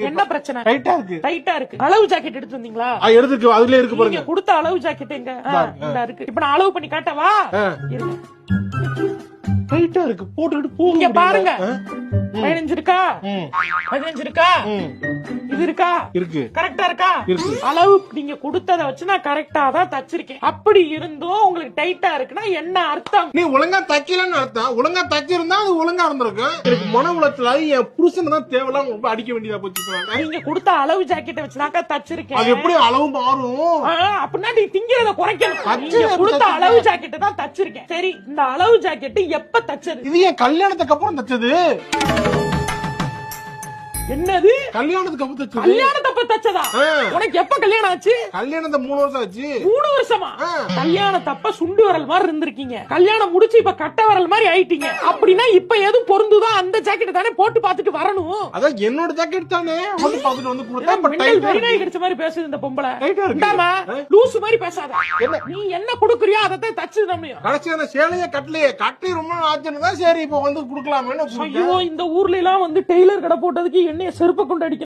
என்ன பிரச்சனை? டைட்டா இருக்கு. டைட்டா இருக்கு. அளவு ஜாக்கெட் எடுத்து வந்தீங்களா? எடுத்துக்கு அதுல இருக்கு பாருங்க. நீங்க கொடுத்த அளவு ஜாக்கெட் எங்க? இந்த இருக்கு. இப்ப நான் அளவு பண்ணி காட்டவா? இருங்க. டைட்டா இருக்கு. போட்டுட்டு போங்க. இங்க பாருங்க. 15 இருக்கா? 15 இருக்கா? இது இருக்கா? இருக்கு. கரெக்டா இருக்கா? இருக்கு. அளவு நீங்க கொடுத்தத வச்சு நான் கரெக்டா தான் தச்சிருக்கேன். அப்படி இருந்தும் உங்களுக்கு டைட்டா இருக்குன்னா என்ன அர்த்தம்? நீ ஒழுங்கா தைக்கலன்னு அர்த்தம். ஒழுங்கா தச்சிருந்தா அது ஒழுங்கா இருந்திருக்கும். எனக்கு மன உளைச்சல என் புருஷன் தான் தேவையில்லாம ரொம்ப அடிக்க வேண்டியதா போச்சு. நீங்க கொடுத்த அளவு ஜாக்கெட்டை வச்சுதாக்கா தச்சிருக்கேன். அது எப்படி அளவு மாறும்? அப்படின்னா நீ திங்கிறத குறைக்கணும். நீங்க கொடுத்த அளவு ஜாக்கெட்டை தான் தச்சிருக்கேன். சரி, இந்த அளவு ஜாக்கெட் எப்ப தச்சது? இது என் கல்யாணத்துக்கு அப்புறம் தச்சது. என்னது? கல்யாணத்துக்கு அப்புறம் தச்சது. கல்யாணத்தப்ப தச்சதா? உனக்கு எப்ப கல்யாணம் ஆச்சு? கல்யாணத்தை 3 வருஷம் ஆச்சு. 3 வருஷமா? கல்யாணத்தப்ப சுண்டு வரல் மாதிரி இருந்திருக்கீங்க. கல்யாணம் முடிச்சு இப்ப கட்ட வரல் மாதிரி ஆயிட்டீங்க. அப்படின்னா இப்ப எதுவும் பொருந்துதோ அந்த ஜாக்கெட் தானே போட்டு பாத்துட்டு வரணும். அதான் என்னோட ஜாக்கெட் தானே வந்து பாத்துட்டு வந்து கொடுத்தா. வெறிநாய் கிடைச்ச மாதிரி பேசுது இந்த பொம்பளை. லூசு மாதிரி பேசாத. நீ என்ன கொடுக்குறியோ அதை தச்சு தம்பியும். கடைசியான சேலையே கட்டலையே ரொம்ப ஆச்சுன்னு தான் சரி இப்ப வந்து குடுக்கலாமே. ஐயோ, இந்த ஊர்ல எல்லாம் வந்து டெய்லர் கடை போட்டதுக்கு என்னைய செருப்ப கொண்டு அடிக்க